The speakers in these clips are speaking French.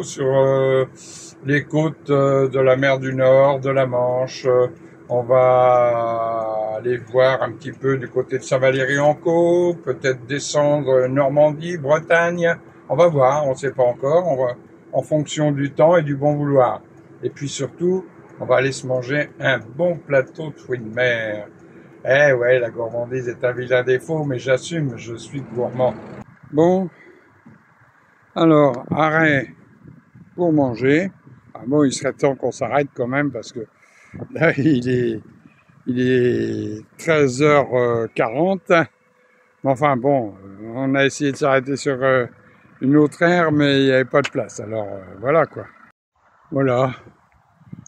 bateau sur les côtes de la mer du Nord, de la Manche. On va aller voir un petit peu du côté de Saint-Valery-en-Caux, peut-être descendre Normandie, Bretagne. On va voir, on ne sait pas encore. On va en fonction du temps et du bon vouloir. Et puis surtout, on va aller se manger un bon plateau de fruits de mer. Eh ouais, la gourmandise est un vilain défaut, mais j'assume, je suis gourmand. Bon, alors, arrêt pour manger. Ah bon, il serait temps qu'on s'arrête quand même parce que là, il est 13h40. Mais enfin bon, on a essayé de s'arrêter sur une autre aire, mais il n'y avait pas de place. Alors voilà quoi. Voilà,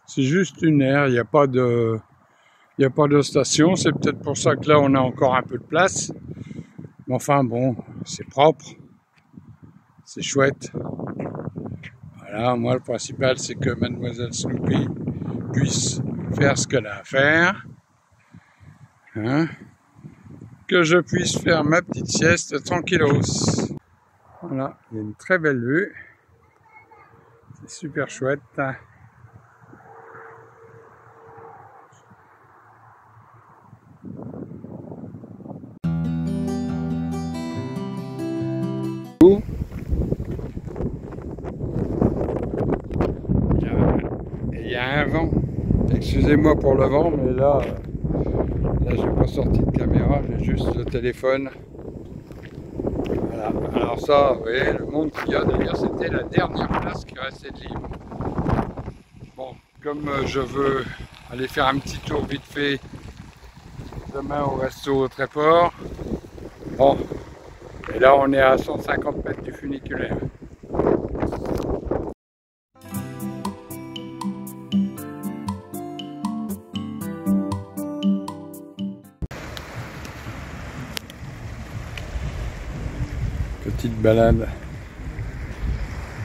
c'est juste une aire, il n'y a pas de station. C'est peut-être pour ça que là, on a encore un peu de place. Mais enfin bon, c'est propre, c'est chouette. Voilà, moi le principal c'est que Mademoiselle Snoopy puisse faire ce qu'elle a à faire. Hein, que je puisse faire ma petite sieste tranquillos. Voilà, il y a une très belle vue. C'est super chouette. Il y a un vent. Excusez-moi pour le vent, mais là j'ai pas sorti de caméra, j'ai juste le téléphone. Voilà. Alors ça, vous voyez, le monde qu'il y a, d'ailleurs, c'était la dernière place qui restait de libre. Bon, comme je veux aller faire un petit tour vite fait demain au resto au Tréport, bon, et là on est à 150 mètres du funiculaire. Petite balade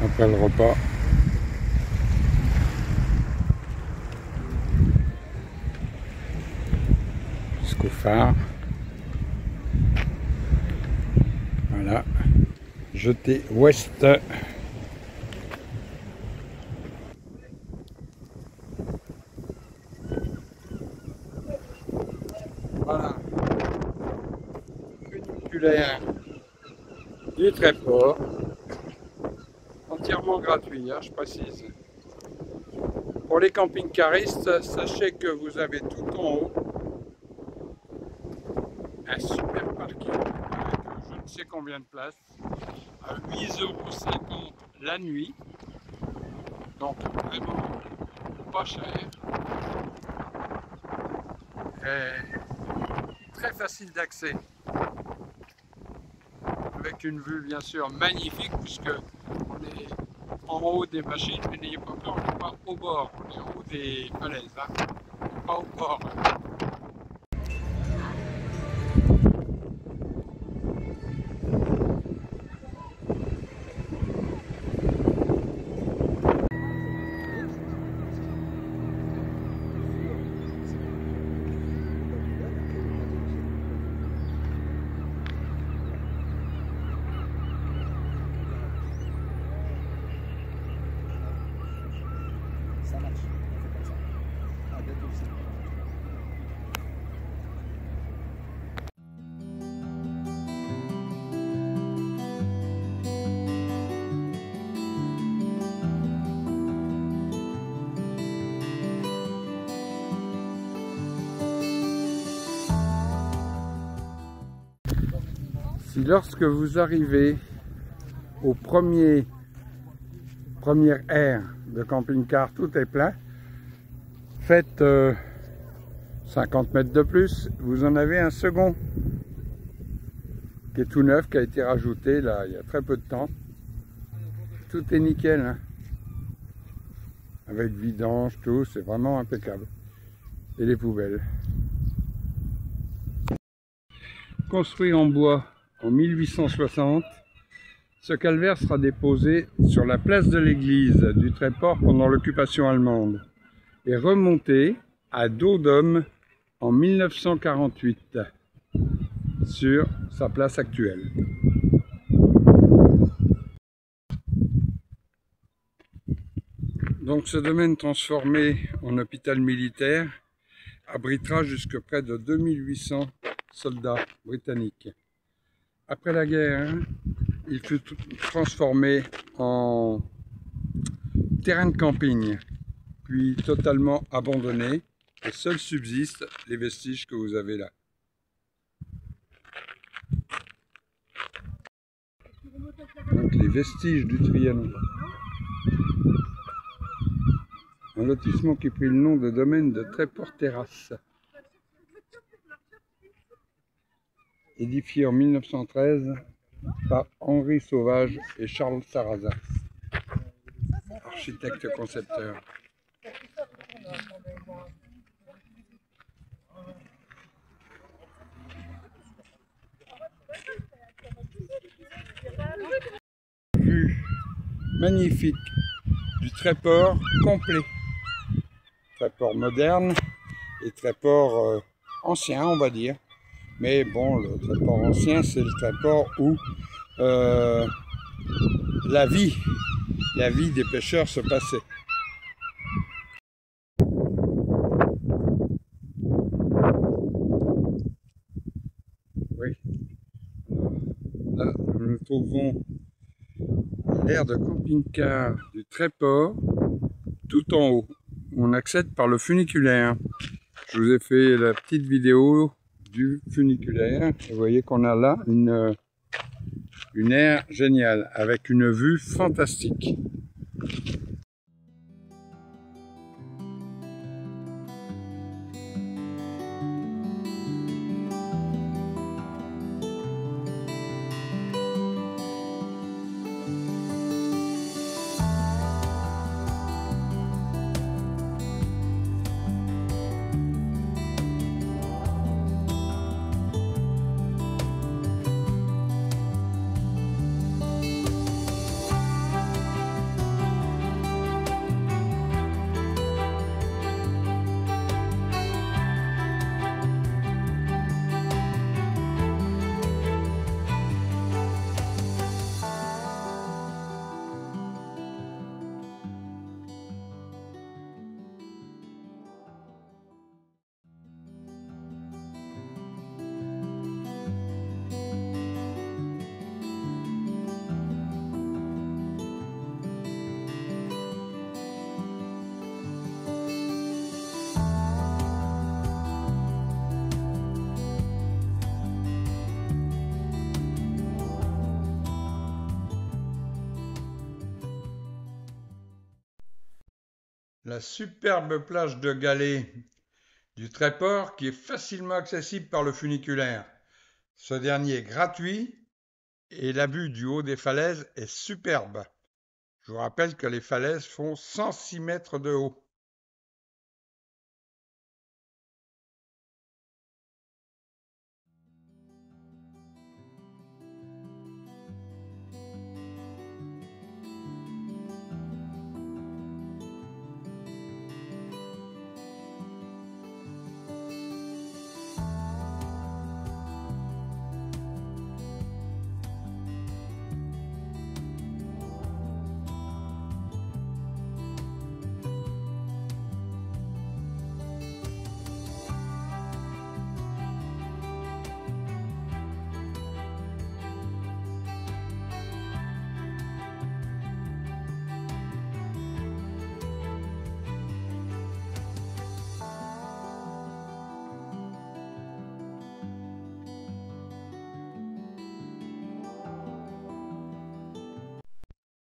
après le repas. Jusqu'au phare. Voilà. Jetée ouest. Voilà. Funiculaire du Tréport. Entièrement gratuit, hein, je précise. Pour les camping-caristes, sachez que vous avez tout en haut un super parking avec je ne sais combien de places à 8,50 € la nuit. Donc vraiment pas cher. Et très facile d'accès. Avec une vue bien sûr magnifique puisque on est en haut des machines, mais n'ayez pas peur, on n'est pas au bord, on est en haut des falaises, hein. Pas au bord. Ça marche, on fait comme ça. À bientôt aussi. Si lorsque vous arrivez au première aire de camping-car, tout est plein, faites 50 mètres de plus, vous en avez un second qui est tout neuf, qui a été rajouté là il y a très peu de temps. Tout est nickel, hein. Avec vidange, tout, c'est vraiment impeccable. Et les poubelles. Construit en bois en 1860, ce calvaire sera déposé sur la place de l'église du Tréport pendant l'occupation allemande et remonté à dos d'homme en 1948 sur sa place actuelle. Donc ce domaine transformé en hôpital militaire abritera jusque près de 2800 soldats britanniques. Après la guerre, il fut transformé en terrain de camping, puis totalement abandonné, et seuls subsistent les vestiges que vous avez là. Donc les vestiges du Trianon. Un lotissement qui prit le nom de domaine de Tréport-Terrasse. Édifié en 1913 par Henri Sauvage et Charles Sarrazin, architecte concepteur. Vue magnifique du Tréport complet. Tréport moderne et Tréport ancien, on va dire. Mais bon, le Tréport ancien, c'est le Tréport où la vie des pêcheurs se passait. Oui. Là, nous trouvons l'aire de camping-car du Tréport tout en haut. On accède par le funiculaire. Je vous ai fait la petite vidéo du funiculaire. Vous voyez qu'on a là une aire géniale avec une vue fantastique. La superbe plage de galets du Tréport qui est facilement accessible par le funiculaire. Ce dernier est gratuit et la vue du haut des falaises est superbe. Je vous rappelle que les falaises font 106 mètres de haut.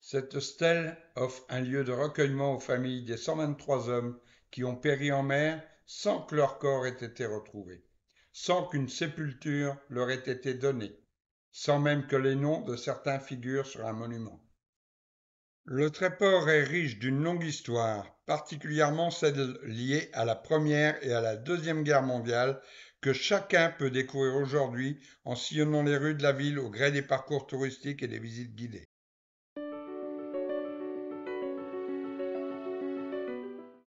Cette stèle offre un lieu de recueillement aux familles des 123 hommes qui ont péri en mer sans que leur corps ait été retrouvé, sans qu'une sépulture leur ait été donnée, sans même que les noms de certains figurent sur un monument. Le Tréport est riche d'une longue histoire, particulièrement celle liée à la Première et à la Deuxième Guerre mondiale, que chacun peut découvrir aujourd'hui en sillonnant les rues de la ville au gré des parcours touristiques et des visites guidées.